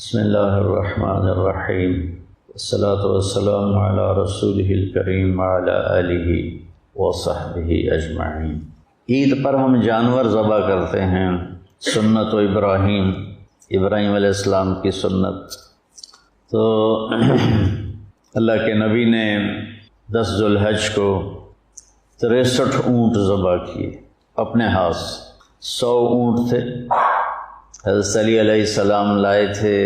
بسم اللہ الرحمن الرحیم والصلاة والسلام علی رسولہ الکریم وعلی آلہ وصحبہ اجمعین۔ عید پر ہم جانور ذبح کرتے ہیں، سنت و ابراہیم علیہ السلام کی سنت۔ تو اللہ کے نبی نے 10 ذو الحج کو 63 اونٹ ذبح کیے اپنے ہاتھ سے۔ 100 اونٹ تھے، حضرت علی علیہ السلام لائے تھے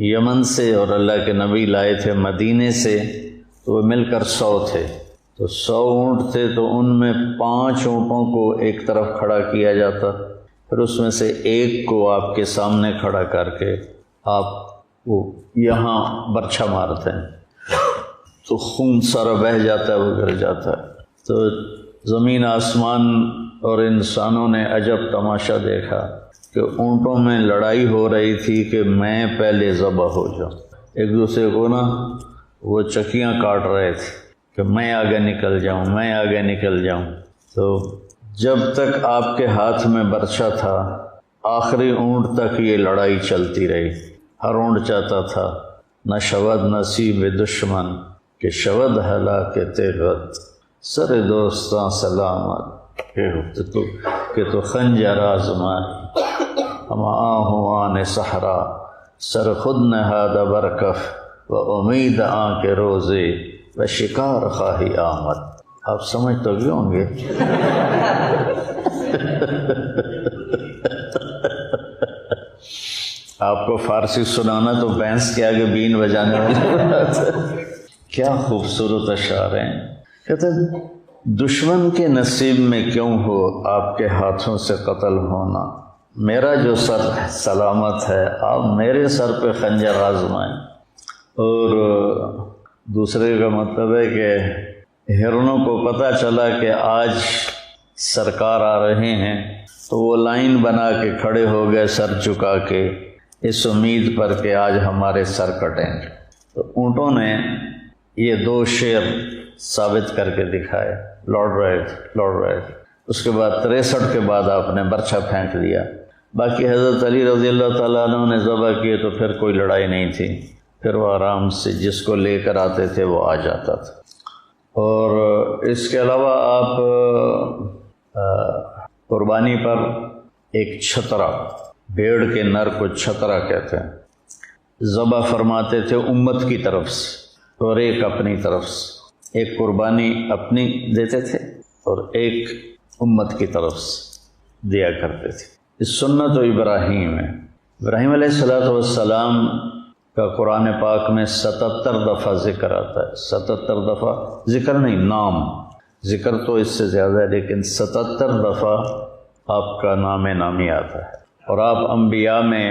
یمن سے اور اللہ کے نبی لائے تھے مدینے سے، تو وہ مل کر 100 تھے۔ تو 100 اونٹ تھے تو ان میں 5 اونٹوں کو ایک طرف کھڑا کیا جاتا، پھر اس میں سے ایک کو آپ کے سامنے کھڑا کر کے آپ وہ یہاں برچھا مارتے ہیں تو خون سارا بہہ جاتا ہے، وہ گر جاتا ہے۔ تو زمین آسمان اور انسانوں نے عجب تماشا دیکھا کہ اونٹوں میں لڑائی ہو رہی تھی کہ میں پہلے ذبح ہو جاؤں، ایک دوسرے کو نا وہ چکیاں کاٹ رہے تھے کہ میں آگے نکل جاؤں، میں آگے نکل جاؤں۔ تو جب تک آپ کے ہاتھ میں برچھا تھا آخری اونٹ تک یہ لڑائی چلتی رہی۔ ہر اونٹ چاہتا تھا نہ شود نصیب دشمن کہ شود ہلاک تیغت، سر دوستاں سلامت کہ تو خنجر آزمائی، ہم آہوان صحرا سر خود نہاد برکف و امید آن کے روزے و شکار خواہی آمد۔ آپ سمجھ تو گئے ہوں گے۔ آپ کو فارسی سنانا تو بینس کے آگے بین بجانے والی بات ہے۔ کیا خوبصورت اشعار ہیں۔ کہتے ہیں دشمن کے نصیب میں کیوں ہو آپ کے ہاتھوں سے قتل ہونا، میرا جو سر سلامت ہے آپ میرے سر پہ خنجر آزمائیں۔ اور دوسرے کا مطلب ہے کہ ہرنوں کو پتہ چلا کہ آج سرکار آ رہے ہیں تو وہ لائن بنا کے کھڑے ہو گئے سر چکا کے، اس امید پر کہ آج ہمارے سر کٹیں گے۔ تو اونٹوں نے یہ 2 شعر ثابت کر کے دکھائے، لوٹ رہے تھے۔ اس کے بعد 63 کے بعد آپ نے برچھا پھینک دیا۔ باقی حضرت علی رضی اللہ تعالیٰ عنہ نے ذبح کیے تو پھر کوئی لڑائی نہیں تھی، پھر وہ آرام سے جس کو لے کر آتے تھے وہ آ جاتا تھا۔ اور اس کے علاوہ آپ قربانی پر ایک چھترا، بھیڑ کے نر کو چھترا کہتے ہیں، ذبح فرماتے تھے امت کی طرف سے اور ایک اپنی طرف سے۔ ایک قربانی اپنی دیتے تھے اور ایک امت کی طرف سے دیا کرتے تھے۔ اس سنت و ابراہیم ہے۔ ابراہیم علیہ السلام کا قرآن پاک میں 77 دفعہ ذکر آتا ہے۔ 77 دفعہ ذکر نہیں، نام ذکر تو اس سے زیادہ ہے، لیکن 77 دفعہ آپ کا نام نامی آتا ہے۔ اور آپ انبیاء میں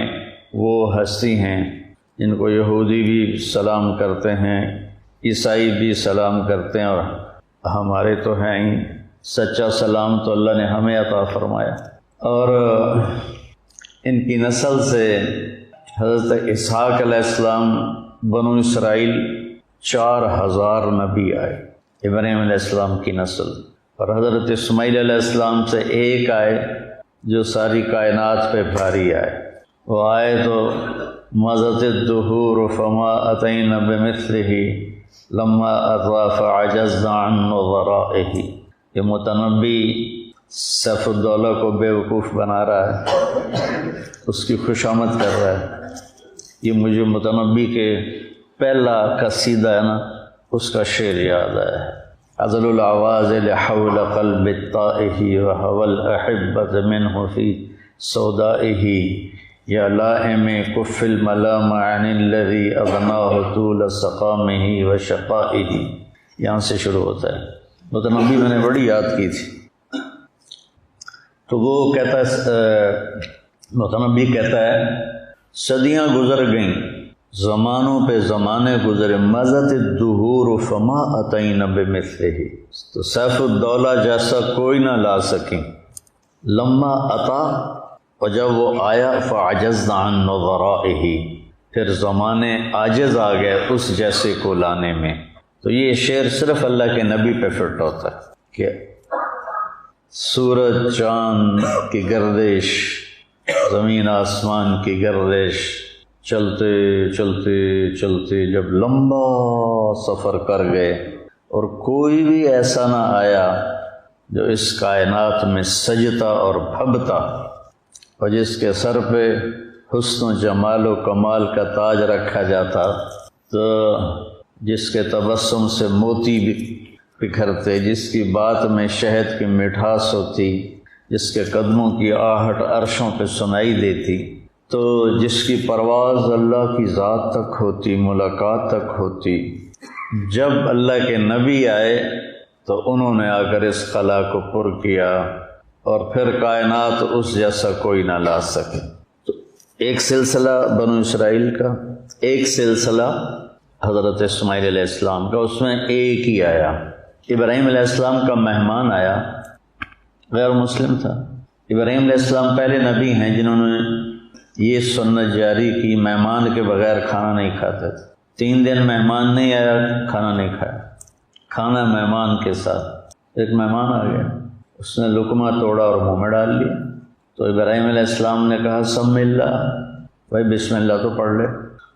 وہ ہستی ہیں جن کو یہودی بھی سلام کرتے ہیں، عیسائی بھی سلام کرتے ہیں، اور ہمارے تو ہیں ہی سچا سلام تو اللہ نے ہمیں عطا فرمایا۔ اور ان کی نسل سے حضرت اسحاق علیہ السلام بنو اسرائیل 4000 نبی آئے ابراہیم علیہ السلام کی نسل، اور حضرت اسماعیل علیہ السلام سے ایک آئے جو ساری کائنات پہ بھاری آئے۔ وہ آئے تو مضت الدہور فما اتینا بمثلہ لما اطراف عجزنا عن نظرائہ۔ یہ متنبی سیف الدولہ کو بیوقوف بنا رہا ہے، اس کی خوشامد کر رہا ہے۔ یہ مجھے متنبی کے پہلا قصیدہ ہے نا، اس کا شعر یاد آیا ہے۔ عزل العواز لحول قلب الطائہ وحو الاحبت منہ فی سودائہ، یا لائم کف الملام عن الذی اغناہ طول سقامہ وشقائہ۔ یہاں سے شروع ہوتا ہے۔ متنبی میں نے بڑی یاد کی تھی، تو وہ کہتا ہے، متنبی کہتا ہے صدیاں گزر گئیں، زمانوں پہ زمانے گزرے، مضت الدہور فما اتینا بمثلہ، تو سیف الدولہ جیسا کوئی نہ لا سکیں۔ لما عطا، اور جب وہ آیا، فعجزنا عن نظرائہ، پھر زمانے عاجز آ گئے اس جیسے کو لانے میں۔ تو یہ شعر صرف اللہ کے نبی پہ فٹ ہوتا ہے کہ سورج چاند کی گردش، زمین آسمان کی گردش، چلتے چلتے چلتے جب لمبا سفر کر گئے اور کوئی بھی ایسا نہ آیا جو اس کائنات میں سجتا اور بھگتا اور جس کے سر پہ حسن و جمال و کمال کا تاج رکھا جاتا، تو جس کے تبسم سے موتی بکھرتے، جس کی بات میں شہد کی مٹھاس ہوتی، جس کے قدموں کی آہٹ عرشوں پہ سنائی دیتی، تو جس کی پرواز اللہ کی ذات تک ہوتی، ملاقات تک ہوتی، جب اللہ کے نبی آئے تو انہوں نے آ کر اس خلا کو پر کیا اور پھر کائنات اس جیسا کوئی نہ لا سکے۔ تو ایک سلسلہ بنو اسرائیل کا، ایک سلسلہ حضرت اسماعیل علیہ السلام کا، اس میں ایک ہی آیا۔ ابراہیم علیہ السلام کا مہمان آیا، غیر مسلم تھا۔ ابراہیم علیہ السلام پہلے نبی ہیں جنہوں نے یہ سنت جاری کی، مہمان کے بغیر کھانا نہیں کھاتے تھے۔ 3 دن مہمان نہیں آیا، کھانا نہیں کھایا، کھانا مہمان کے ساتھ۔ ایک مہمان آ گیا، اس نے لقمہ توڑا اور منہ میں ڈال لیا، تو ابراہیم علیہ السلام نے کہا سم اللہ، بھائی بسم اللہ تو پڑھ لے۔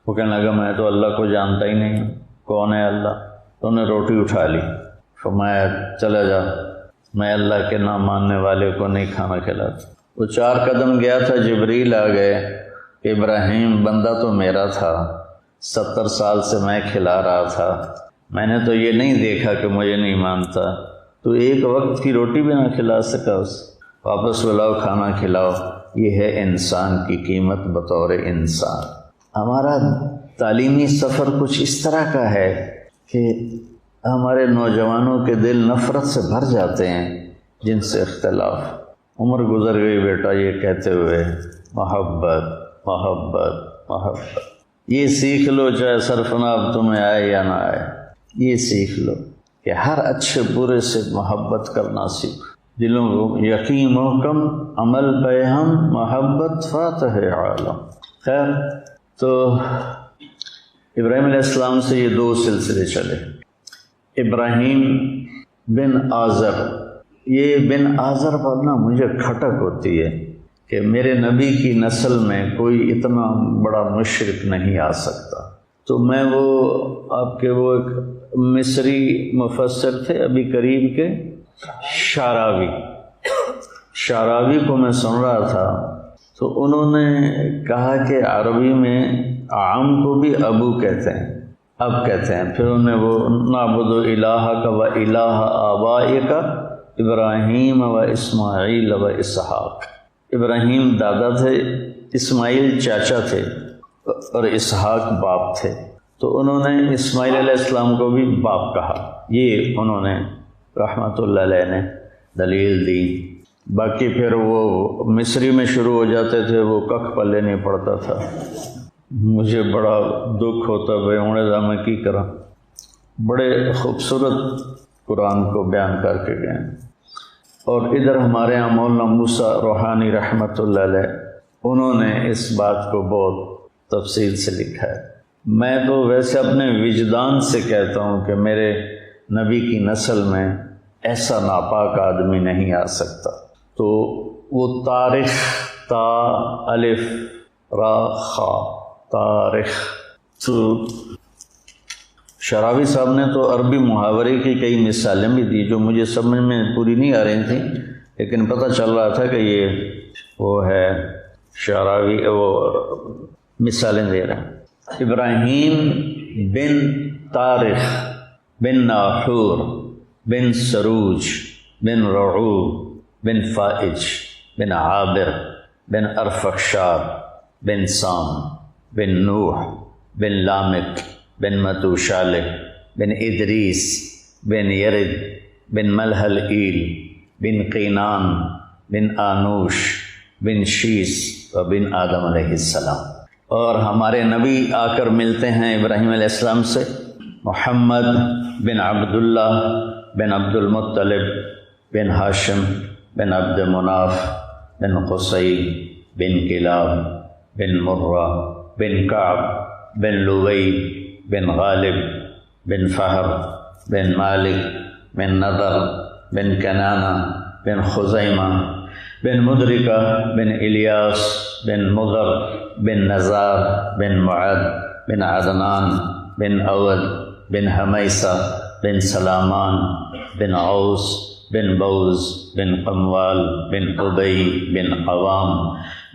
وہ کہنے لگا میں تو اللہ کو جانتا ہی نہیں ہوں، کون ہے اللہ؟ تو انہیں روٹی اٹھا لی، فرمایا چلا جا، میں اللہ کے نہ ماننے والے کو نہیں کھانا کھلاتا۔ وہ 4 قدم گیا تھا، جبریل آ گئے کہ ابراہیم بندہ تو میرا تھا، 70 سال سے میں کھلا رہا تھا، میں نے تو یہ نہیں دیکھا کہ مجھے نہیں مانتا، تو ایک وقت کی روٹی بھی نہ کھلا سکا، اس واپس بلاؤ، کھانا کھلاؤ۔ یہ ہے انسان کی قیمت بطور انسان۔ ہمارا تعلیمی سفر کچھ اس طرح کا ہے کہ ہمارے نوجوانوں کے دل نفرت سے بھر جاتے ہیں، جن سے اختلاف۔ عمر گزر گئی بیٹا یہ کہتے ہوئے محبت محبت محبت، یہ سیکھ لو چاہے سرفناب تمہیں آئے یا نہ آئے، یہ سیکھ لو کہ ہر اچھے برے سے محبت کرنا سیکھ۔ دلوں کو یقین محکم، عمل پہ ہم، محبت فاتح عالم۔ خیر، تو ابراہیم علیہ السلام سے یہ 2 سلسلے چلے۔ ابراہیم بن آزر، یہ بن آزر پر نا مجھے کھٹک ہوتی ہے کہ میرے نبی کی نسل میں کوئی اتنا بڑا مشرک نہیں آ سکتا۔ تو میں وہ آپ کے وہ ایک مصری مفسر تھے ابھی قریب کے، شعراوی کو میں سن رہا تھا، تو انہوں نے کہا کہ عربی میں عام کو بھی ابو کہتے ہیں، اب کہتے ہیں۔ پھر انہوں نے وہ نعبد الہک و الہ آبائک ابراہیم و اسماعیل و اسحاق، ابراہیم دادا تھے، اسماعیل چاچا تھے اور اسحاق باپ تھے، تو انہوں نے اسماعیل علیہ السلام کو بھی باپ کہا۔ یہ انہوں نے رحمۃ اللہ علیہ نے دلیل دی۔ باقی پھر وہ مصری میں شروع ہو جاتے تھے، وہ ککھ پلے نہیں پڑتا تھا۔ مجھے بڑا دکھ ہوتا بھائی اونڑے میں کی کرا۔ بڑے خوبصورت قرآن کو بیان کر کے گئے۔ اور ادھر ہمارے یہاں مولانا موسیٰ روحانی رحمۃ اللہ علیہ، انہوں نے اس بات کو بہت تفصیل سے لکھا ہے۔ میں تو ویسے اپنے وجدان سے کہتا ہوں کہ میرے نبی کی نسل میں ایسا ناپاک آدمی نہیں آ سکتا۔ تو وہ تاریخ، تا الف را خا، تاریخ، تو شعراوی صاحب نے تو عربی محاورے کی کئی مثالیں بھی دی جو مجھے سمجھ میں پوری نہیں آ رہی تھیں، لیکن پتہ چل رہا تھا کہ یہ وہ ہے شعراوی، وہ مثالیں دے رہے ہیں۔ ابراہیم بن طارخ بن ناحور بن سروج بن رعو بن فائج بن عابر بن ارفخشاد بن سام بن نوح بن لامک بن متوشالح بن ادریس بن یرد بن ملحل ایل بن قینان بن آنوش بن شیس و بن آدم علیہ السلام۔ اور ہمارے نبی آ کر ملتے ہیں ابراہیم علیہ السلام سے، محمد بن عبداللہ بن عبد المطلب بن ہاشم بن عبد مناف بن قصی بن کلاب بن مرہ بن کعب بن لوی بن غالب بن فہر بن مالک بن نضر بن کنانہ بن خزیمہ بن مدرکہ بن الیاس بن مضر بن نزار بن معد بن عدنان بن اود بن حمیسہ بن سلامان بن عوس بن بوز بن قموال بن ابی بن عوام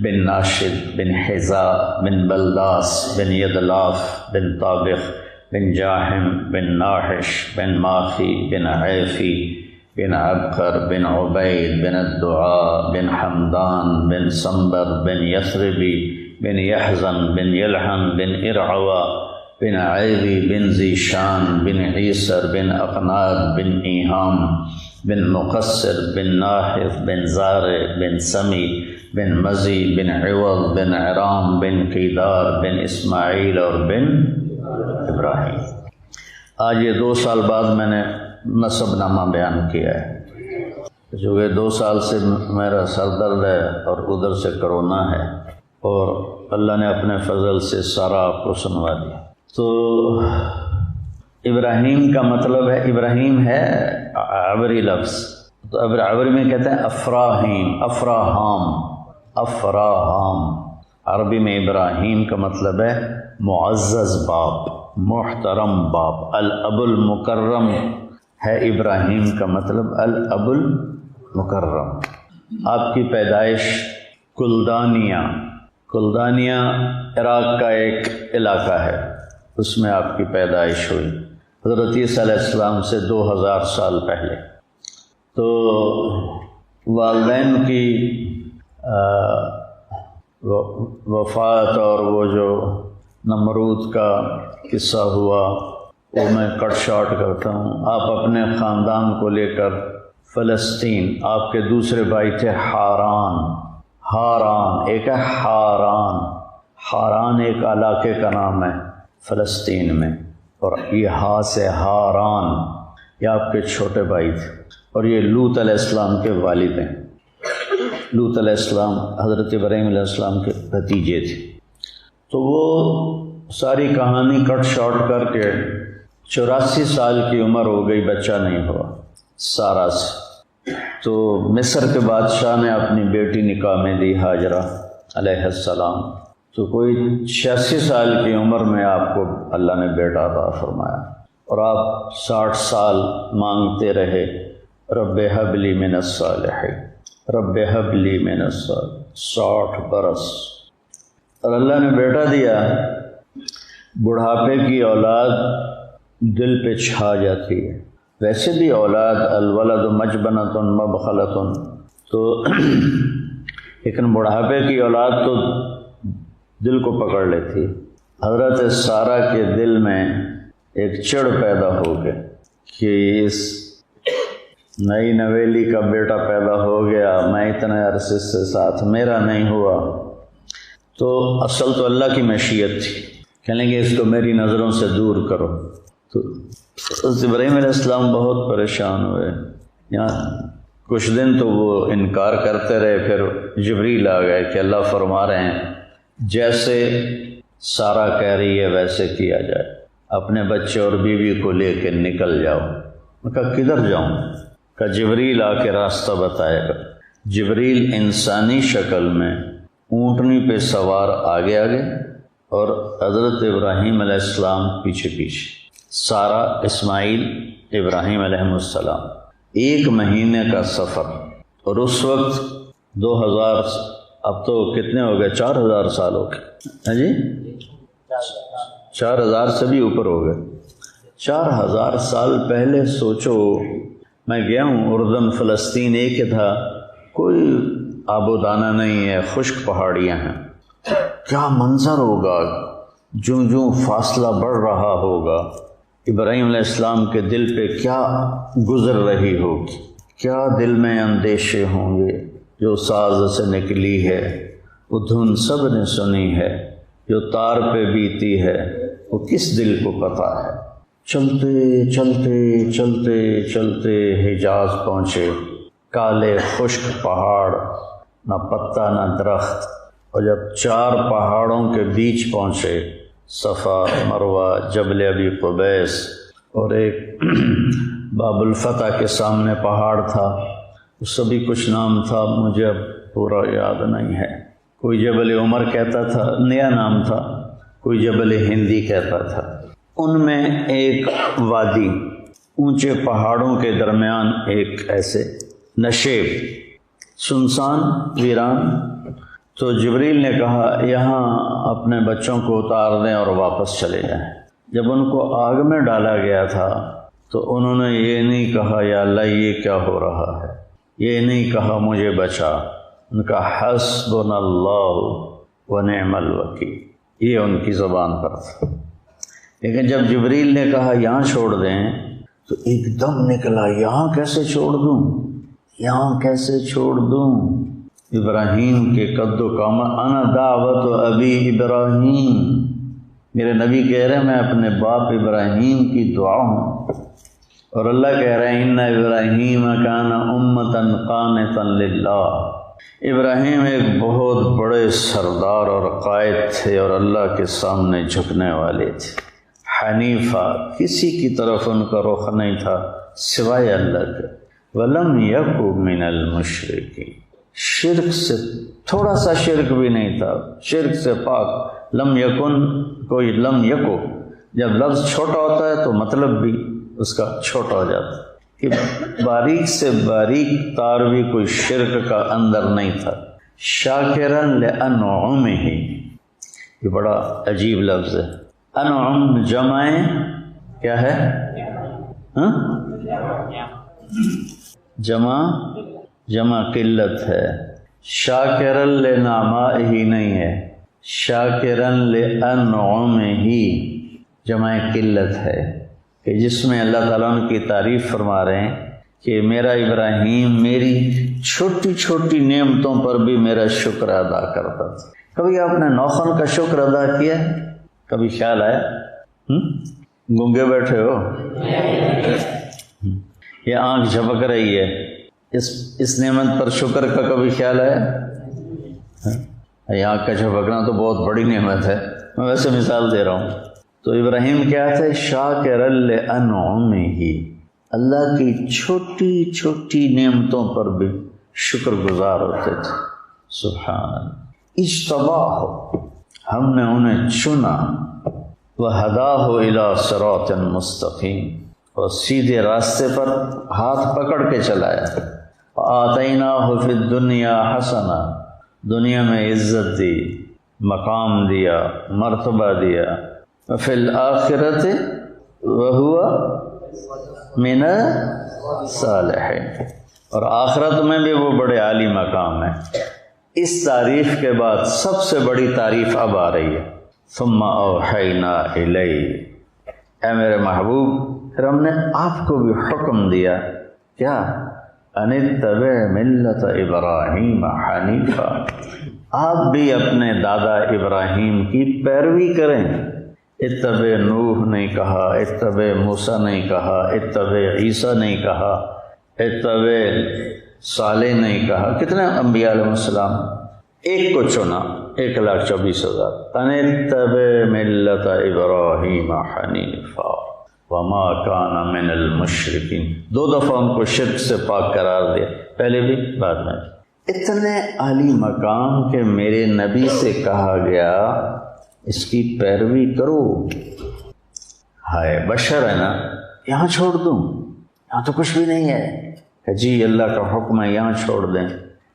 بن ناشد بن حذاء بن بلداس بن یدلاف بن طابخ بن جاحم بن ناحش بن ماخی بن عیفی بن عبقر بن عبید بن الدعاء بن حمدان بن سنبر بن یثربی بن یحزن بن یلحن بن ارعوا بن عیبی بن ذیشان بن عیسر بن اقناد بن ایہام بن مقصر بن ناحف بن زارع بن سمی بن مزی بن عوض بن عرام بن قیدار بن اسماعیل اور بن ابراہیم۔ آج یہ 2 سال بعد میں نے نسب نامہ بیان کیا ہے، چونکہ 2 سال سے میرا سر درد ہے اور ادھر سے کرونا ہے، اور اللہ نے اپنے فضل سے سارا آپ کو سنوا دیا۔ تو ابراہیم کا مطلب ہے، ابراہیم ہے عبری لفظ، تو عبری میں کہتے ہیں افراہیم، افراہام۔ عربی میں ابراہیم کا مطلب ہے معزز باپ، محترم باپ۔ الاب المکرم ہے ابراہیم کا مطلب، الاب المکرم۔ آپ کی پیدائش کلدانیہ عراق کا ایک علاقہ ہے، اس میں آپ کی پیدائش ہوئی حضرت عیسیٰ علیہ السلام سے 2000 سال پہلے۔ تو والدین کی وفات اور وہ جو نمرود کا قصہ ہوا وہ میں کٹ شارٹ کرتا ہوں۔ آپ اپنے خاندان کو لے کر فلسطین، آپ کے دوسرے بھائی تھے ہاران، ایک ہے ہاران ایک علاقے کا نام ہے فلسطین میں، اور یہ ہا سے ہاران، یہ آپ کے چھوٹے بھائی تھے، اور یہ لوط علیہ السلام کے والد ہیں۔ لوط علیہ السلام حضرت ابراہیم علیہ السلام کے بھتیجے تھے۔ تو وہ ساری کہانی کٹ شارٹ کر کے 84 سال کی عمر ہو گئی، بچہ نہیں ہوا سارا سے۔ تو مصر کے بادشاہ نے اپنی بیٹی نکاح میں دی، ہاجرہ علیہ السلام۔ تو کوئی 86 سال کی عمر میں آپ کو اللہ نے بیٹا عطا فرمایا، اور آپ 60 سال مانگتے رہے، رب حب لی من الصالحین، رب حب لی من الصالحین، 60 برس، اور اللہ نے بیٹا دیا۔ بڑھاپے کی اولاد دل پہ چھا جاتی ہے، ویسے بھی اولاد الولد مجبنۃ مبخلۃ، تو لیکن بڑھاپے کی اولاد تو دل کو پکڑ لیتی۔ حضرت سارہ کے دل میں ایک چڑ پیدا ہو گئی کہ اس نئی نویلی کا بیٹا پیدا ہو گیا، میں اتنے عرصے سے ساتھ میرا نہیں ہوا۔ تو اصل تو اللہ کی مشیت تھی، کہنے کہ اس کو میری نظروں سے دور کرو۔ تو ابراہیم علیہ السلام بہت پریشان ہوئے، یہاں کچھ دن تو وہ انکار کرتے رہے، پھر جبریل آ گئے کہ اللہ فرما رہے ہیں جیسے سارہ کہہ رہی ہے ویسے کیا جائے، اپنے بچے اور بیوی کو لے کے نکل جاؤ۔ میں کہا کدھر جاؤں؟ کہ جبریل آ کے راستہ بتائے گا۔ جبریل انسانی شکل میں اونٹنی پہ سوار آگے اور حضرت ابراہیم علیہ السلام پیچھے پیچھے، سارہ، اسماعیل، ابراہیم علیہ السلام، 1 مہینے کا سفر۔ اور اس وقت 2000، اب تو کتنے ہو گئے، 4000 سال ہو گئے، ہاں جی 4000 سے بھی اوپر ہو گئے۔ 4000 سال پہلے سوچو، میں گیا ہوں اردن، فلسطین ایک ہی تھا، کوئی آب و دانہ نہیں ہے، خشک پہاڑیاں ہیں، کیا منظر ہوگا، جوں فاصلہ بڑھ رہا ہوگا، ابراہیم علیہ السلام کے دل پہ کیا گزر رہی ہوگی، کیا دل میں اندیشے ہوں گے۔ جو ساز سے نکلی ہے وہ دھن سب نے سنی ہے، جو تار پہ بیتی ہے وہ کس دل کو پتہ ہے۔ چلتے چلتے چلتے چلتے حجاز پہنچے، کالے خشک پہاڑ، نہ پتا نہ درخت، اور جب 4 پہاڑوں کے بیچ پہنچے، صفا، مروہ، جبل ابی قبیس، اور ایک باب الفتح کے سامنے پہاڑ تھا، اس سے بھی کچھ نام تھا، مجھے اب پورا یاد نہیں ہے۔ کوئی جبل عمر کہتا تھا، نیا نام تھا، کوئی جبل ہندی کہتا تھا۔ ان میں ایک وادی، اونچے پہاڑوں کے درمیان ایک ایسے نشیب، سنسان، ویران۔ تو جبریل نے کہا یہاں اپنے بچوں کو اتار دیں اور واپس چلے جائیں۔ جب ان کو آگ میں ڈالا گیا تھا تو انہوں نے یہ نہیں کہا یا اللہ یہ کیا ہو رہا ہے، یہ نہیں کہا مجھے بچا، ان کا حسبنا اللہ ونعم الوکیل، یہ ان کی زبان پر تھا۔ لیکن جب جبریل نے کہا یہاں چھوڑ دیں تو ایک دم نکلا، یہاں کیسے چھوڑ دوں، یہاں کیسے چھوڑ دوں؟ ابراہیم کے قد و کامت، انا دعوت ابی ابراہیم، میرے نبی کہہ رہے ہیں میں اپنے باپ ابراہیم کی دعا ہوں، اور اللہ کہہ رہے ہیں ان ابراہیم کان امتا قانتا للہ، ابراہیم ایک بہت بڑے سردار اور قائد تھے اور اللہ کے سامنے جھکنے والے تھے، حنیفہ، کسی کی طرف ان کا رخ نہیں تھا سوائے اللہ کے، ولم یک من المشرکین، شرک سے تھوڑا سا شرک بھی نہیں تھا، شرک سے پاک۔ لم یکن، کوئی لم یکو، جب لفظ چھوٹا ہوتا ہے تو مطلب بھی اس کا چھوٹا ہو جاتا ہے، کہ باریک سے باریک تار بھی کوئی شرک کا اندر نہیں تھا۔ شاکرن لانعمہ، یہ بڑا عجیب لفظ ہے۔ انعم جمع کیا ہے؟ جمع قلت ہے، شاکرن لنعمائہ نہیں ہے، شاکرن لانعمہ جمع قلت ہے، کہ جس میں اللہ تعالیٰ ان کی تعریف فرما رہے ہیں کہ میرا ابراہیم میری چھوٹی چھوٹی نعمتوں پر بھی میرا شکر ادا کرتا تھا۔ کبھی آپ نے نوخن کا شکر ادا کیا؟ کبھی خیال آیا؟ گونگے بیٹھے ہو، یہ آنکھ جھپک رہی ہے، اس نعمت پر شکر کا کبھی خیال آیا؟ یہ آنکھ کا جھپکنا تو بہت بڑی نعمت ہے، میں ویسے مثال دے رہا ہوں۔ تو ابراہیم کیا تھے؟ شاکر لانعمہ، اللہ کی چھوٹی چھوٹی نعمتوں پر بھی شکر گزار ہوتے تھے۔ سبحان اللہ۔ اجتباہ، ہم نے انہیں چنا، وہداہ الی صراط مستقیم، اور سیدھے راستے پر ہاتھ پکڑ کے چلایا۔ آتیناہ فی الدنیا حسنہ، دنیا میں عزت دی، مقام دیا، مرتبہ دیا، وفی الآخرۃ وہو من الصالحین، اور آخرت میں بھی وہ بڑے عالی مقام ہے۔ اس تعریف کے بعد سب سے بڑی تعریف اب آ رہی ہے، ثم اوحینا الیک، اے میرے محبوب پھر ہم نے آپ کو بھی حکم دیا، کیا؟ ان اتبع ملت ابراہیم حنیفا، آپ بھی اپنے دادا ابراہیم کی پیروی کریں۔ اتبع نوح نہیں کہا، اتبع موسیٰ نہیں کہا، اتبع عیسیٰ نہیں کہا، اتبع صالح نہیں کہا، کتنے انبیاء علیہ السلام، ایک کو چنا، 1,24,000۔ ان اتبع ملت ابراہیم حنیفا وما کان من المشرکین، 2 دفعہ ان کو شرک سے پاک قرار دیا، پہلے بھی بعد میں۔ اتنے عالی مقام کے میرے نبی سے کہا گیا اس کی پیروی کرو۔ ہائے بشر ہے نا، یہاں چھوڑ دوں، یہاں تو کچھ بھی نہیں ہے، کہ جی اللہ کا حکم ہے یہاں چھوڑ دیں۔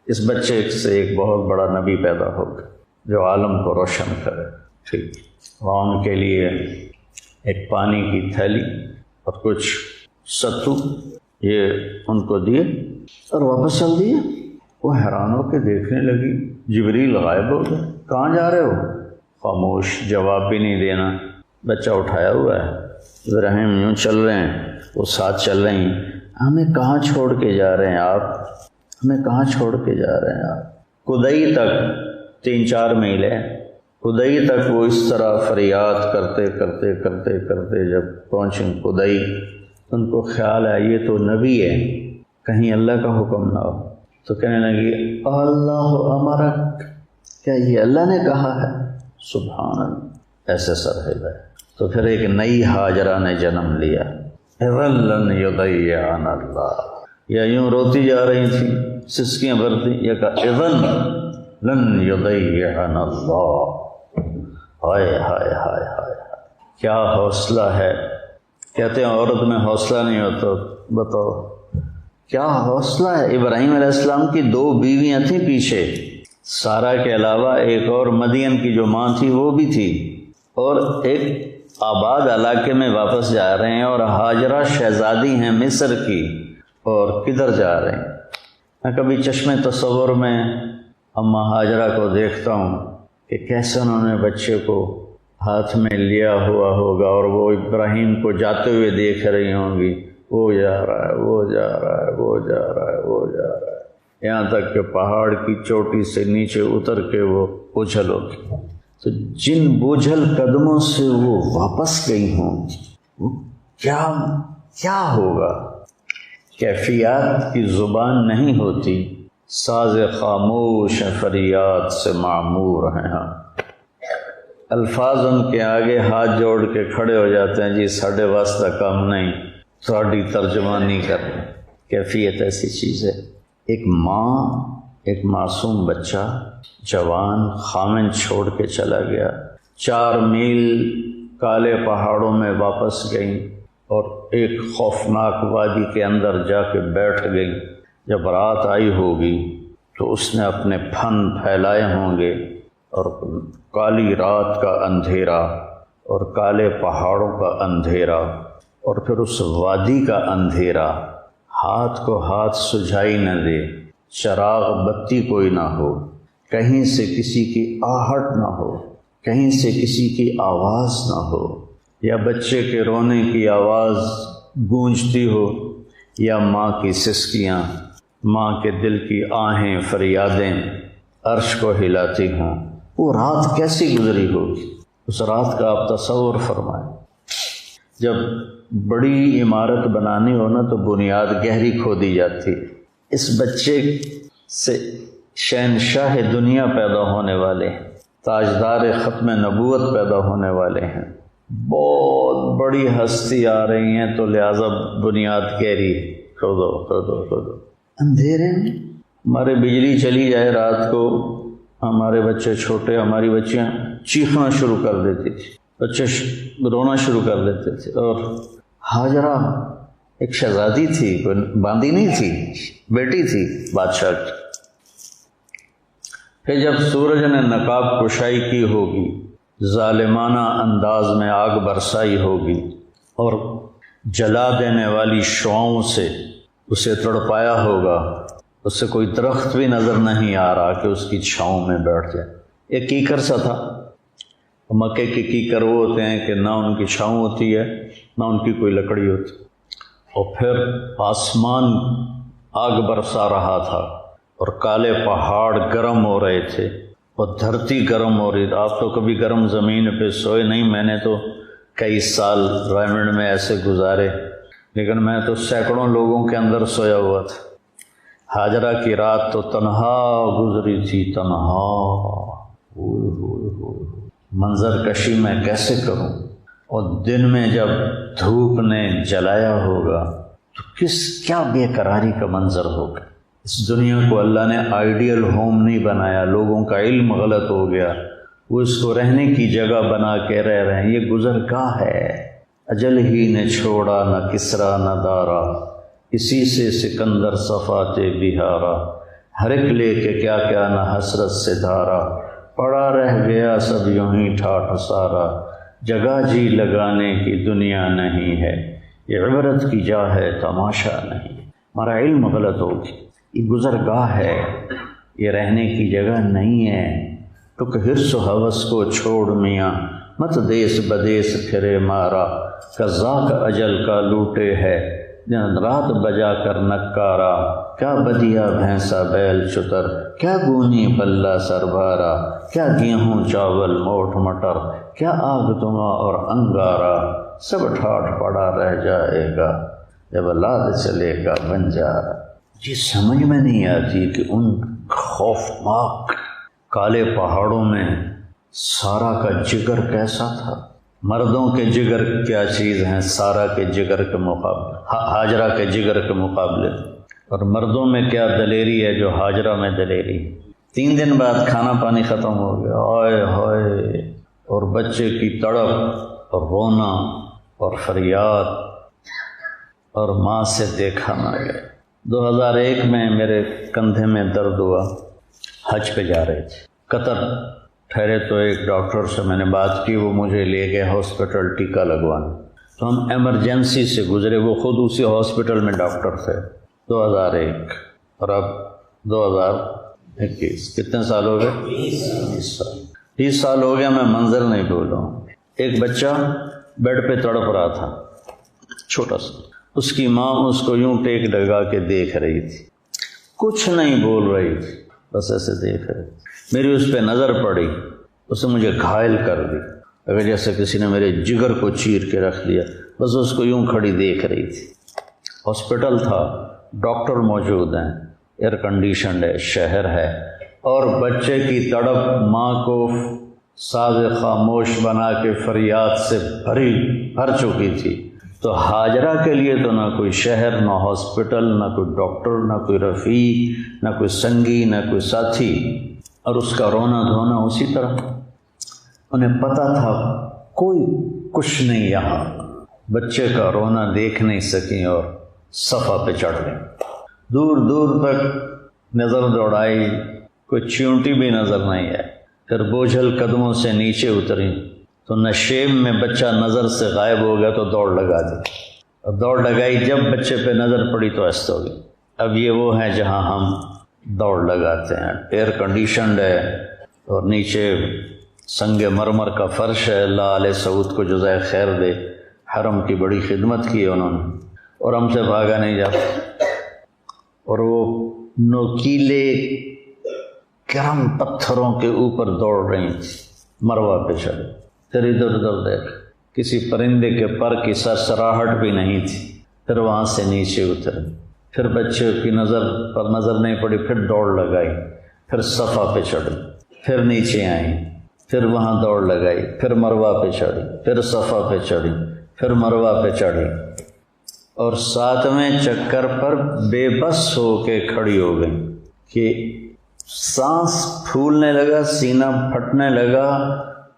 اس بچے سے ایک بہت بڑا نبی پیدا ہوگا جو عالم کو روشن کرے، ٹھیک، وہاں ان کے لیے ایک پانی کی تھیلی اور کچھ ستو یہ ان کو دیے اور واپس چل دیے۔ وہ حیران ہو کے دیکھنے لگی، جبریل غائب ہو گئے، کہاں جا رہے ہو؟ خاموش، جواب بھی نہیں دینا، بچہ اٹھایا ہوا ہے، ابراہیم یوں چل رہے ہیں، وہ ساتھ چل رہی ہیں، ہمیں کہاں چھوڑ کے جا رہے ہیں آپ؟ ہمیں کہاں چھوڑ کے جا رہے ہیں آپ؟ کدئی تک 3-4 میل ہے، کدئی تک وہ اس طرح فریاد کرتے کرتے کرتے کرتے جب پہنچیں کدئی، ان کو خیال ہے یہ تو نبی ہے، کہیں اللہ کا حکم نہ ہو، تو کہنے لگی اللہ امرک، کیا یہ اللہ نے کہا ہے؟ سبحان اللہ، ایسے سرحب ہے۔ تو پھر ایک نئی ہاجرہ نے جنم لیا، اذن لن یضیعنا اللہ، یا یوں روتی جا رہی تھی، سسکیاں بھرتی، یہ کہا اذن لن یضیعنا اللہ. ہائے ہائے ہائے ہائے، کیا حوصلہ ہے. کہتے ہیں عورت میں حوصلہ نہیں ہوتا. بتاؤ کیا حوصلہ ہے. ابراہیم علیہ السلام کی 2 بیویاں تھیں پیچھے، سارا کے علاوہ ایک اور مدین کی جو ماں تھی وہ بھی تھی، اور ایک آباد علاقے میں واپس جا رہے ہیں، اور ہاجرہ شہزادی ہیں مصر کی، اور کدھر جا رہے ہیں. میں کبھی چشمے تصور میں اماں ہاجرہ کو دیکھتا ہوں کہ کیسے انہوں نے بچے کو ہاتھ میں لیا ہوا ہوگا، اور وہ ابراہیم کو جاتے ہوئے دیکھ رہی ہوں گی، وہ جا رہا ہے، وہ جا رہا ہے، وہ جا رہا ہے، وہ جا رہا ہے، یہاں تک کہ پہاڑ کی چوٹی سے نیچے اتر کے وہ اچھل ہوگی. تو جن بوجھل قدموں سے وہ واپس گئی ہوں وہ کیا ہوگا. کیفیات کی زبان نہیں ہوتی، ساز خاموش فریاد سے معمور ہیں. ہاں الفاظ ان کے آگے ہاتھ جوڑ کے کھڑے ہو جاتے ہیں، جی ساڑھے واسطہ کام نہیں، تھوڑی ترجمانی کریں. کیفیت ایسی چیز ہے. ایک ماں، ایک معصوم بچہ جوان خامن چھوڑ کے چلا گیا، 4 میل کالے پہاڑوں میں واپس گئی، اور ایک خوفناک وادی کے اندر جا کے بیٹھ گئی. جب رات آئی ہوگی تو اس نے اپنے پھن پھیلائے ہوں گے، اور کالی رات کا اندھیرا اور کالے پہاڑوں کا اندھیرا اور پھر اس وادی کا اندھیرا، ہاتھ کو ہاتھ سجھائی نہ دے، چراغ بتی کوئی نہ ہو، کہیں سے کسی کی آہٹ نہ ہو، کہیں سے کسی کی آواز نہ ہو، یا بچے کے رونے کی آواز گونجتی ہو، یا ماں کی سسکیاں، ماں کے دل کی آہیں فریادیں عرش کو ہلاتی ہوں. وہ رات کیسی گزری ہوگی. اس رات کا آپ تصور فرمائیں. جب بڑی عمارت بنانی ہو نا تو بنیاد گہری کھودی جاتی. اس بچے سے شہنشاہ دنیا پیدا ہونے والے ہیں، تاجدار ختم نبوت پیدا ہونے والے ہیں، بہت بڑی ہستی آ رہی ہیں، تو لہٰذا بنیاد گہری کھودو. اندھیرے میں ہمارے بجلی چلی جائے رات کو، ہمارے بچے چھوٹے، ہماری بچیاں چیخنا شروع کر دیتی تھی، بچے رونا شروع کر دیتے تھے. اور ہاجرہ ایک شہزادی تھی، کوئی باندی نہیں تھی، بیٹی تھی بادشاہ کی. پھر جب سورج نے نقاب کشائی کی ہوگی، ظالمانہ انداز میں آگ برسائی ہوگی، اور جلا دینے والی شعاؤں سے اسے تڑپایا ہوگا، اس سے کوئی درخت بھی نظر نہیں آ رہا کہ اس کی چھاؤں میں بیٹھ جائے. ایک کیکر سا تھا. مکے کے کیکر وہ ہوتے ہیں کہ نہ ان کی چھاؤں ہوتی ہے نہ ان کی کوئی لکڑی ہوتی. اور پھر آسمان آگ برسا رہا تھا، اور کالے پہاڑ گرم ہو رہے تھے، اور دھرتی گرم ہو رہی. آپ تو کبھی گرم زمین پہ سوئے نہیں، میں نے تو کئی سال رائمنڈ میں ایسے گزارے، لیکن میں تو سینکڑوں لوگوں کے اندر سویا ہوا تھا. ہاجرہ کی رات تو تنہا گزری تھی، تنہا. منظر کشی میں کیسے کروں. اور دن میں جب دھوپ نے جلایا ہوگا تو کیا بے قراری کا منظر ہوگا. اس دنیا کو اللہ نے آئیڈیل ہوم نہیں بنایا، لوگوں کا علم غلط ہو گیا، وہ اس کو رہنے کی جگہ بنا کے رہ رہے ہیں. یہ گزرگاہ ہے. اجل ہی نے چھوڑا نہ کسرا نہ دارا، اسی سے سکندر صفات بہارا، ہر ایک لے کے کیا کیا نہ حسرت سے دھارا، پڑا رہ گیا سب یوں ہی ٹھاٹھ سارا، جگہ جی لگانے کی دنیا نہیں ہے، یہ عبرت کی جا ہے تماشا نہیں. ہمارا علم غلط ہوگی. یہ گزرگاہ ہے، یہ رہنے کی جگہ نہیں ہے. ٹک حرص و ہوس کو چھوڑ میاں، مت دیس بدیس پھرے مارا، قضاء کا اجل کا لوٹے ہے، دن رات بجا کر نکارا، کیا بدیا بھینسا بیل چتر، کیا گونی پلہ سربارا، کیا گیہوں چاول موٹ مٹر، کیا آگ دھواں اور انگارا، سب ٹھاٹھ پڑا رہ جائے گا جب لاد چلے گا بنجارا. یہ سمجھ میں نہیں آتی کہ ان خوفناک کالے پہاڑوں میں سارا کا جگر کیسا تھا. مردوں کے جگر کیا چیز ہیں سارا کے جگر کے مقابلے، ہاجرہ کے جگر کے مقابلے، اور مردوں میں کیا دلیری ہے جو ہاجرہ میں دلیری. 3 دن بعد کھانا پانی ختم ہو گیا، ہائے ہائے، اور بچے کی تڑپ اور رونا اور فریاد، اور ماں سے دیکھا نہ گیا۔ 2001 میں میرے کندھے میں درد ہوا، حج پہ جا رہے تھے، قطر ٹھہرے تو ایک ڈاکٹر سے میں نے بات کی، وہ مجھے لے گئے ہاسپٹل ٹیکا لگوانا، تو ہم ایمرجنسی سے گزرے، وہ خود اسی ہاسپٹل میں ڈاکٹر تھے۔ 2001 اور اب 2021، کتنے سال ہو گئے؟ 20 سال۔ 30 سال ہو گیا، میں منظر نہیں بھول رہا ہوں۔ ایک بچہ بیڈ پہ تڑپ رہا تھا، چھوٹا سا، اس کی ماں اس کو یوں ٹیک لگا کے دیکھ رہی تھی، کچھ نہیں بول رہی تھی، بس ایسے دیکھ رہی تھی۔ میری اس پہ نظر پڑی، اس نے مجھے گھائل کر دی، اگر جیسے کسی نے میرے جگر کو چیر کے رکھ دیا، بس اس کو یوں کھڑی دیکھ رہی تھی۔ ہاسپٹل تھا، ڈاکٹر موجود ہیں، ایئر کنڈیشنڈ ہے، شہر ہے، اور بچے کی تڑپ ماں کو ساز خاموش بنا کے فریاد سے بھر چکی تھی۔ تو حاجرہ کے لیے تو نہ کوئی شہر، نہ ہاسپٹل، نہ کوئی ڈاکٹر، نہ کوئی رفیق، نہ کوئی سنگی، نہ کوئی ساتھی، اور اس کا رونا دھونا اسی طرح۔ انہیں پتہ تھا کوئی کچھ نہیں یہاں، بچے کا رونا دیکھ نہیں سکیں اور صفا پہ چڑھ گئیں۔ دور دور تک نظر دوڑائی، کوئی چیونٹی بھی نظر نہیں ہے، پھر بوجھل قدموں سے نیچے اتری تو نشیب میں بچہ نظر سے غائب ہو گیا، تو دوڑ لگا دی، اور دوڑ لگائی، جب بچے پہ نظر پڑی تو ایسے ہو گئی۔ اب یہ وہ ہے جہاں ہم دوڑ لگاتے ہیں، ایئر کنڈیشنڈ ہے، اور نیچے سنگ مرمر کا فرش ہے۔ اللہ علیہ سعود کو جزائے خیر دے، حرم کی بڑی خدمت کی ہے انہوں نے، اور ہم سے بھاگا نہیں جاتا۔ اور وہ نوکیلے گرم پتھروں کے اوپر دوڑ رہی تھی، مروہ پہ چڑھے، پھر ادھر ادھر دیکھ، کسی پرندے کے پر کی سرسراہٹ بھی نہیں تھی۔ پھر وہاں سے نیچے اترے، پھر بچے کی نظر پر نظر نہیں پڑی، پھر دوڑ لگائی، پھر صفا پہ چڑھی، پھر نیچے آئیں، پھر وہاں دوڑ لگائی، پھر مروہ پہ چڑھی، پھر صفا پہ چڑھی، پھر مروہ پہ چڑھی، اور 7ویں چکر پر بے بس ہو کے کھڑی ہو گئی کہ سانس پھولنے لگا، سینہ پھٹنے لگا،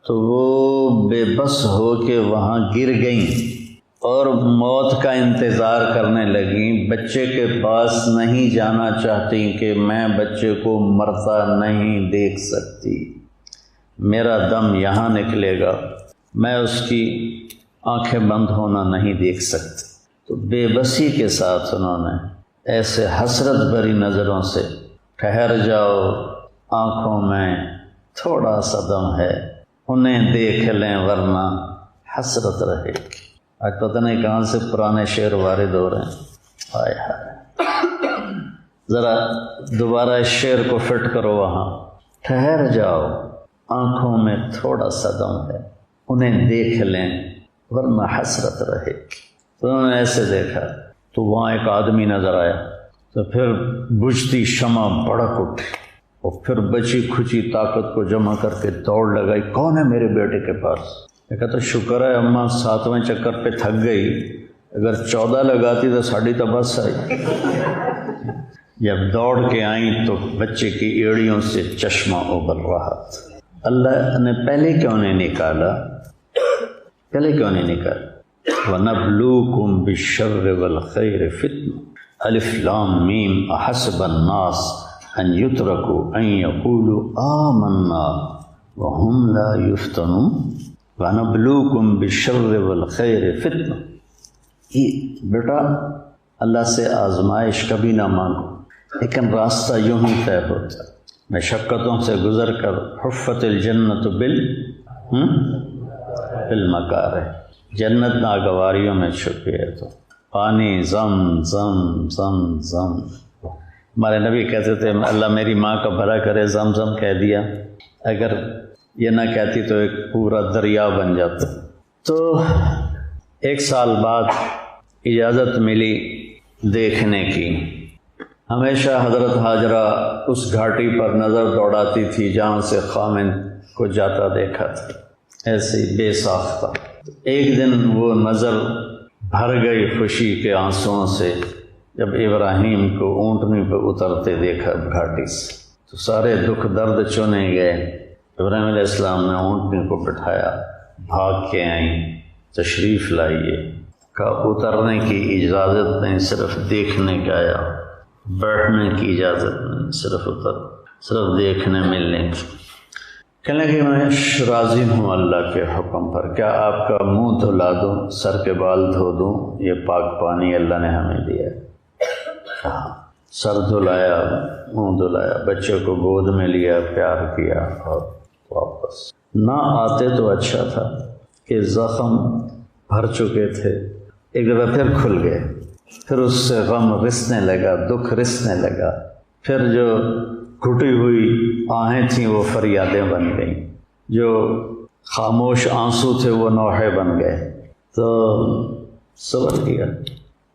تو وہ بے بس ہو کے وہاں گر گئیں اور موت کا انتظار کرنے لگیں۔ بچے کے پاس نہیں جانا چاہتی کہ میں بچے کو مرتا نہیں دیکھ سکتی، میرا دم یہاں نکلے گا، میں اس کی آنکھیں بند ہونا نہیں دیکھ سکتی۔ تو بے بسی کے ساتھ انہوں نے ایسے حسرت بھری نظروں سے، ٹھہر جاؤ، آنکھوں میں تھوڑا سا دم ہے، انہیں دیکھ لیں ورنہ حسرت رہے گی۔ آج پتہ نہیں کہاں سے پرانے شعر وارد ہو رہے ہیں، ہائے ہائے، ذرا دوبارہ اس شعر کو فٹ کرو وہاں، ٹھہر جاؤ، آنکھوں میں تھوڑا سا دم ہے، انہیں دیکھ لیں ورنہ حسرت رہے گی۔ تو انہوں نے ایسے دیکھا تو وہاں ایک آدمی نظر آیا، تو پھر بجھتی شمع بھڑک اٹھی، اور پھر بچی کھچی طاقت کو جمع کر کے دوڑ لگائی، کون ہے میرے بیٹے کے پاس؟ میں کہتا شکر ہے اماں 7ویں چکر پہ تھک گئی، اگر 14 لگاتی تو ساڑی تو بس آئی۔ جب دوڑ کے آئیں تو بچے کی ایڑیوں سے چشمہ ابل رہا تھا۔ اللہ نے پہلے کیوں نہیں نکالا؟ وَنَبْلُوكُمْ بِالشَّرِّ وَالْخَيْرِ فِتْنَةً الف لام میم احسب الناس ان يتركوا ان يقولوا آمنا وهم لا يفتنون وَنَبْلُوكُمْ بِالشَّرِّ وَالْخَيْرِ فِتْنَةً۔ بیٹا اللہ سے آزمائش کبھی نہ مانگو، لیکن راستہ یوں ہی طے ہوتا ہے، مشقتوں سے گزر کر حفت الجنت بالمکارہ، جنت ناگواریوں میں چھپی ہے۔ تو پانی زم زم زم زم، ہمارے نبی کہتے تھے اللہ میری ماں کا بھلا کرے، زم زم کہہ دیا، اگر یہ نہ کہتی تو ایک پورا دریا بن جاتا۔ تو 1 سال بعد اجازت ملی دیکھنے کی۔ ہمیشہ حضرت حاجرہ اس گھاٹی پر نظر دوڑاتی تھی جہاں سے خامن کو جاتا دیکھا تھا، ایسے ہی بے ساختہ۔ ایک دن وہ نظر بھر گئی خوشی کے آنسوؤں سے جب ابراہیم کو اونٹنی پہ اترتے دیکھا گھاٹی سے۔ تو سارے دکھ درد چونے گئے۔ ابراہیم علیہ السلام نے اونٹنی کو بٹھایا، بھاگ کے آئیں، تشریف لائیے، کہا اترنے کی اجازت نہیں، صرف دیکھنے کا آیا، بیٹھنے کی اجازت نہیں، صرف دیکھنے ملنے کی۔ کہنے کہ میں راضی ہوں اللہ کے حکم پر، کیا آپ کا منہ دھلا دوں، سر کے بال دھو دوں؟ یہ پاک پانی اللہ نے ہمیں دیا ہے۔ کہا سر دھلایا، منہ دھلایا، بچے کو گود میں لیا، پیار کیا اور واپس۔ نہ آتے تو اچھا تھا کہ زخم بھر چکے تھے، ایک دفعہ پھر کھل گئے، پھر اس سے غم رسنے لگا، دکھ رسنے لگا، پھر جو گھٹی ہوئی آہیں تھیں وہ فریادیں بن گئیں، جو خاموش آنسو تھے وہ نوحے بن گئے۔ تو صبر کیا۔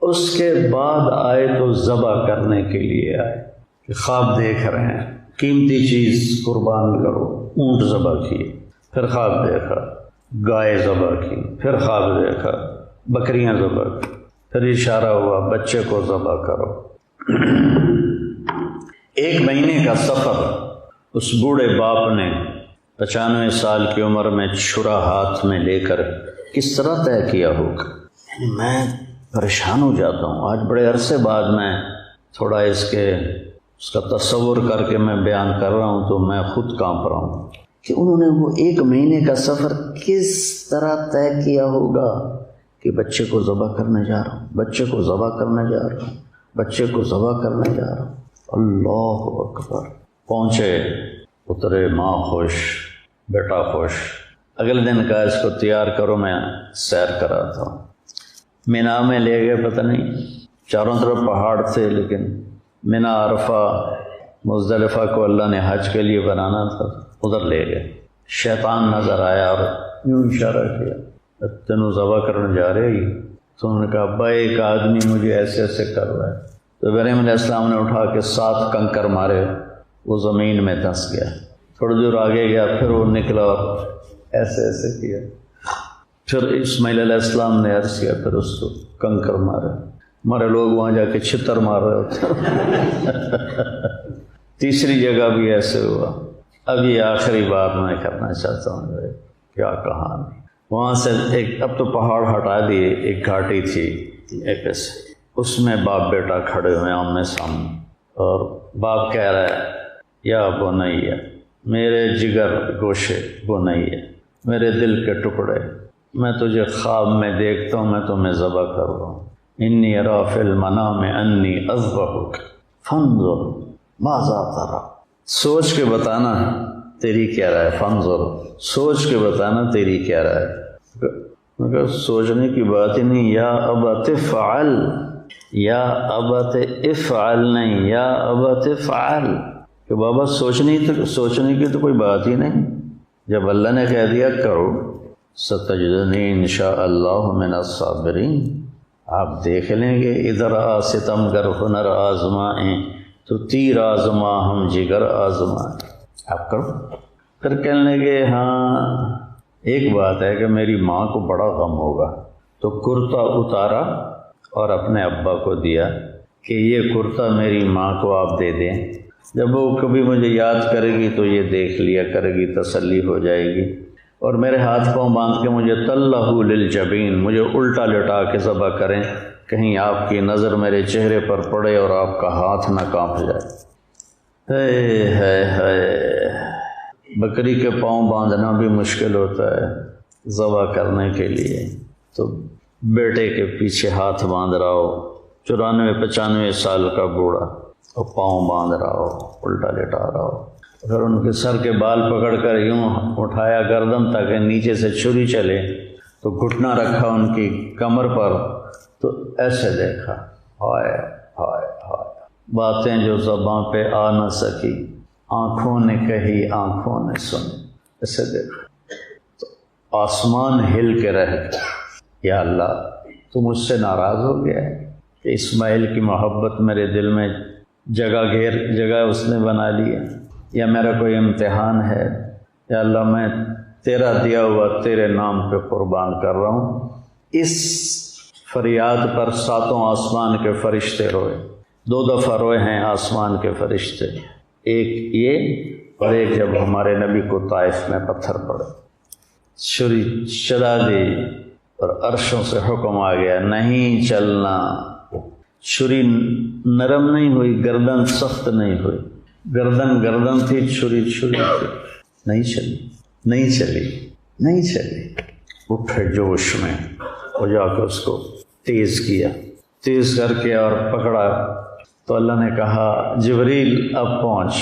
اس کے بعد آئے تو ذبح کرنے کے لیے آئے کہ خواب دیکھ رہے ہیں، قیمتی چیز قربان کرو، اونٹ ذبح کیے، پھر خواب دیکھا گائے ذبح کی، پھر خواب دیکھا بکریاں ذبح کی، پھر اشارہ ہوا بچے کو ذبح کرو۔ 1 مہینے کا سفر اس بوڑھے باپ نے 95 سال کی عمر میں چھرا ہاتھ میں لے کر کس طرح طے کیا ہوگا؟ میں پریشان ہو جاتا ہوں، آج بڑے عرصے بعد میں تھوڑا اس کا تصور کر کے میں بیان کر رہا ہوں تو میں خود کانپ رہا ہوں کہ انہوں نے وہ 1 مہینے کا سفر کس طرح طے کیا ہوگا کہ بچے کو ذبح کرنے جا رہا ہوں، بچے کو ذبح کرنے جا رہا ہوں، بچے کو ذبح کرنے جا رہا ہوں۔ اللہ اکبر۔ پہنچے، اترے، ماں خوش، بیٹا خوش۔ اگلے دن کہا اس کو تیار کرو، میں سیر کراتا ہوں۔ مینا میں لے گئے، پتہ نہیں چاروں طرف پہاڑ تھے، لیکن مینا عرفہ مزدلفہ کو اللہ نے حج کے لیے بنانا تھا، ادھر لے گئے۔ شیطان نظر آیا اور یوں اشارہ کیا، تینوں ذبح کرنے جا رہے ہی؟ تو انہوں نے کہا ابا ایک آدمی مجھے ایسے ایسے کر رہا ہے۔ تو ابراہیم علیہ السلام نے اٹھا کے 7 کنکر مارے، وہ زمین میں دھنس گیا۔ تھوڑی دور آگے گیا، پھر وہ نکلا اور ایسے ایسے کیا، پھر اسماعیل علیہ السلام نے عرض کیا، پھر اس کو کنکر مارے۔ ہمارے لوگ وہاں جا کے چھتر مار رہے ہوتے۔ تیسری جگہ بھی ایسے ہوا۔ اب یہ آخری بات میں کرنا چاہتا ہوں، کیا کہانی۔ وہاں سے اب تو پہاڑ ہٹا دیے، ایک گھاٹی تھی ایک ایسے، اس میں باپ بیٹا کھڑے ہوئے آمنے سامنے، اور باپ کہہ رہا ہے یا بنیا، میرے جگر گوشے بنیا، میرے دل کے ٹکڑے، میں تجھے خواب میں دیکھتا ہوں، میں تمہیں ذبح کر رہا ہوں۔ انی ارا فی المنام انی اذبحک فانظر ماذا تری، سوچ کے بتانا تیری کیا رائے، فانظر، سوچ کے بتانا تیری کیا رائے۔ میں کہا سوچنے کی بات ہی نہیں، یا ابت فعل، یا ابت افعل نہیں، یا ابت فعل، کہ بابا سوچنے کی تو کوئی بات ہی نہیں، جب اللہ نے کہہ دیا کرو، ستجدنی انشاء اللہ من الصابرین، آپ دیکھ لیں گے ادھر ستم گر ہنر آزمائیں تو تیر آزما ہم جگر آزمائیں، آپ کرو۔ پھر کہنے لگے ہاں ایک بات ہے کہ میری ماں کو بڑا غم ہوگا، تو کرتا اتارا اور اپنے ابا کو دیا کہ یہ کرتا میری ماں کو آپ دے دیں، جب وہ کبھی مجھے یاد کرے گی تو یہ دیکھ لیا کرے گی، تسلی ہو جائے گی، اور میرے ہاتھ پاؤں باندھ کے مجھے طلہ للجبین، مجھے الٹا لٹا کے ذبح کریں، کہیں آپ کی نظر میرے چہرے پر پڑے اور آپ کا ہاتھ نہ کانپ جائے۔ ہے بکری کے پاؤں باندھنا بھی مشکل ہوتا ہے ذبح کرنے کے لیے، تو بیٹے کے پیچھے ہاتھ باندھ رہا ہو، 94-95 سال کا بوڑھا، اور پاؤں باندھ رہا ہو، الٹا لٹا رہا ہو، اگر ان کے سر کے بال پکڑ کر یوں اٹھایا گردن تاکہ نیچے سے چھری چلے، تو گھٹنا رکھا ان کی کمر پر، تو ایسے دیکھا، ہائے ہائے ہائے، باتیں جو زباں پہ آ نہ سکی، آنکھوں نے کہی آنکھوں نے سنی، ایسے دیکھا، تو آسمان ہل کے رہ گیا۔ یا اللہ تو مجھ سے ناراض ہو گیا ہے کہ اسماعیل کی محبت میرے دل میں جگہ اس نے بنا لی ہے، یا میرا کوئی امتحان ہے؟ یا اللہ میں تیرا دیا ہوا تیرے نام پہ قربان کر رہا ہوں۔ اس فریاد پر 7 آسمان کے فرشتے روئے، 2 دفعہ روئے ہیں آسمان کے فرشتے، ایک یہ اور ایک جب ہمارے نبی کو طائف میں پتھر پڑے، چھری چلا دی اور عرشوں سے حکم آ گیا نہیں چلنا۔ چھری نرم نہیں ہوئی، گردن سخت نہیں ہوئی، گردن تھی، چھری تھی، نہیں چلی۔ اٹھے جوش میں وہ جا کے اس کو تیز کر کے اور پکڑا تو اللہ نے کہا جبریل اب پہنچ،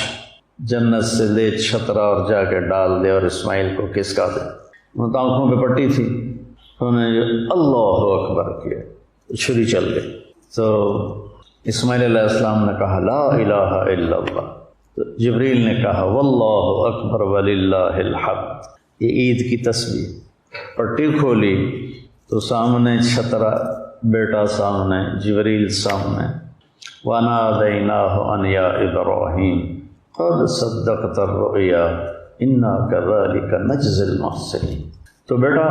جنت سے لے چھترا اور جا کے ڈال دے اور اسماعیل کو کسکا دے۔ ان آنکھوں پہ پٹی تھی، انہوں نے اللہ اکبر کیا، چھری چل گئی۔ تو اسماعیل علیہ السلام نے کہا لا الہ الا اللہ، تو جبریل نے کہا واللہ اکبر وللہ الحمد۔ یہ عید کی تسبیح۔ پٹی کھولی تو سامنے چھترا، بیٹا سامنے، جبریل سامنے، وَنَادَيْنَاهُ أَنْ يَا إِبْرَاهِيمُ قَدْ صَدَّقْتَ الرُّؤْيَا إِنَّا كَذَلِكَ نَجْزِي الْمُحْسِنِينَ۔ تو بیٹا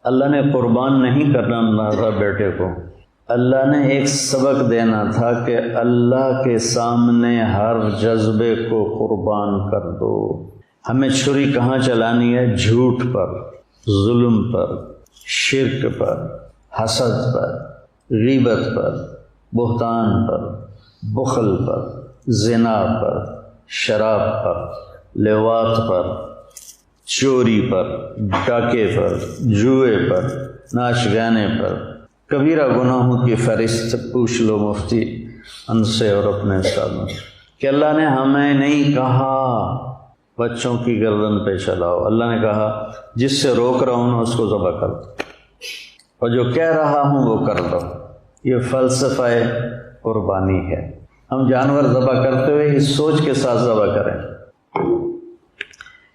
اللہ نے قربان نہیں کرنا تھا بیٹے کو، اللہ نے ایک سبق دینا تھا کہ اللہ کے سامنے ہر جذبے کو قربان کر دو۔ ہمیں چھری کہاں چلانی ہے؟ جھوٹ پر، ظلم پر، شرک پر، حسد پر، غیبت پر، بہتان پر، بخل پر، زنا پر، شراب پر، لیوات پر، چوری پر، ڈاکے پر، جوئے پر، ناچ گانے پر، کبیرہ گناہوں کی فہرست پوچھ لو مفتی ان سے اور اپنے استادوں سے کہ اللہ نے ہمیں نہیں کہا بچوں کی گردن پہ چلاؤ، اللہ نے کہا جس سے روک رہا ہوں اس کو ذبح کر دو اور جو کہہ رہا ہوں وہ کر دو۔ یہ فلسفہ قربانی ہے۔ ہم جانور ذبح کرتے ہوئے اس سوچ کے ساتھ ذبح کریں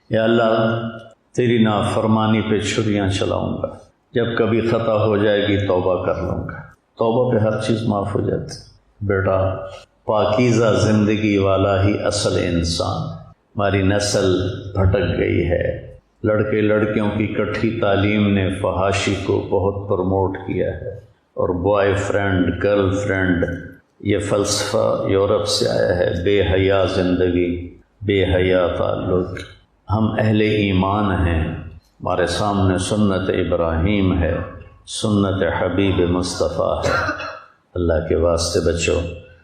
یا اللہ تیری نافرمانی پہ چھریاں چلاؤں گا، جب کبھی خطا ہو جائے گی توبہ کر لوں گا۔ توبہ پہ ہر چیز معاف ہو جاتی۔ بیٹا پاکیزہ زندگی والا ہی اصل انسان۔ ہماری نسل بھٹک گئی ہے۔ لڑکے لڑکیوں کی کٹھی تعلیم نے فحاشی کو بہت پروموٹ کیا ہے، اور بوائے فرینڈ، گرل فرینڈ، یہ فلسفہ یورپ سے آیا ہے۔ بے حیا زندگی، بے حیا تعلق۔ ہم اہل ایمان ہیں، ہمارے سامنے سنت ابراہیم ہے، سنت حبیب مصطفیٰ ہے۔ اللہ کے واسطے بچو،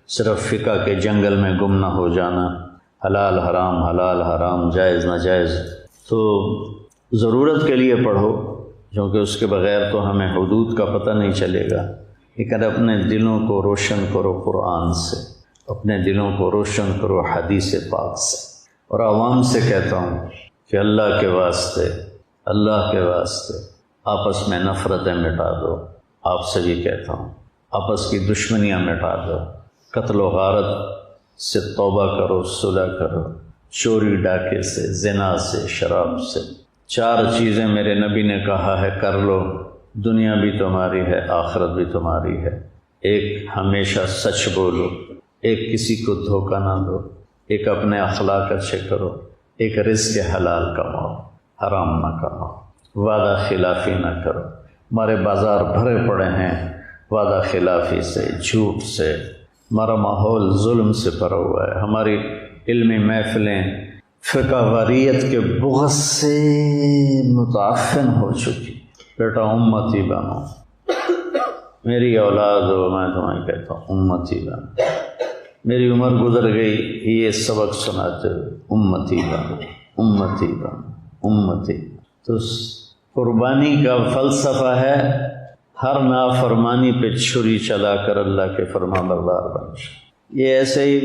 صرف فقہ کے جنگل میں گم نہ ہو جانا، حلال حرام حلال حرام، جائز ناجائز تو ضرورت کے لیے پڑھو، کیونکہ اس کے بغیر تو ہمیں حدود کا پتہ نہیں چلے گا۔ لیکن اپنے دلوں کو روشن کرو قرآن سے، اپنے دلوں کو روشن کرو حدیث پاک سے۔ اور عوام سے کہتا ہوں کہ اللہ کے واسطے آپس میں نفرتیں مٹا دو۔ آپ سے بھی کہتا ہوں آپس کی دشمنیاں مٹا دو، قتل و غارت سے توبہ کرو، صلح کرو، چوری ڈاکے سے، زنا سے، شراب سے۔ 4 چیزیں میرے نبی نے کہا ہے کر لو، دنیا بھی تمہاری ہے، آخرت بھی تمہاری ہے۔ ایک ہمیشہ سچ بولو، ایک کسی کو دھوکہ نہ دو، ایک اپنے اخلاق اچھے کرو، ایک رزق حلال کماؤ، حرام نہ کماؤ، وعدہ خلافی نہ کرو۔ ہمارے بازار بھرے پڑے ہیں وعدہ خلافی سے، جھوٹ سے۔ ہمارا ماحول ظلم سے بھرا ہوا ہے۔ ہماری علمی محفلیں فقہ واریت کے بغض سے متعفن ہو چکی۔ بیٹا امتی بنو، میری اولاد ہو، میں تمہیں کہتا ہوں امتی بنو۔ میری عمر گزر گئی یہ سبق سناتے ہوئے، امتی بنو، امتی بنو، امتی۔ تو قربانی کا فلسفہ ہے ہر نافرمانی پہ چھری چلا کر اللہ کے فرما بردار بن جائے۔ یہ ایسے ہی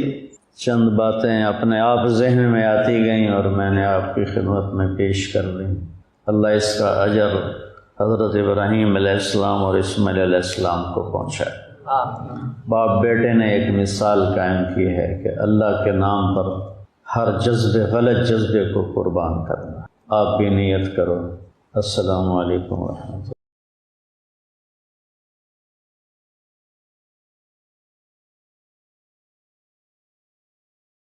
چند باتیں اپنے آپ ذہن میں آتی گئیں اور میں نے آپ کی خدمت میں پیش کر دیں۔ اللہ اس کا اجر حضرت ابراہیم علیہ السلام اور اسماعیل علیہ السلام کو پہنچائے۔ باپ بیٹے نے ایک مثال قائم کی ہے کہ اللہ کے نام پر ہر غلط جذبے کو قربان کرنا۔ آپ بھی نیت کرو۔ السلام علیکم ورحمۃ اللہ۔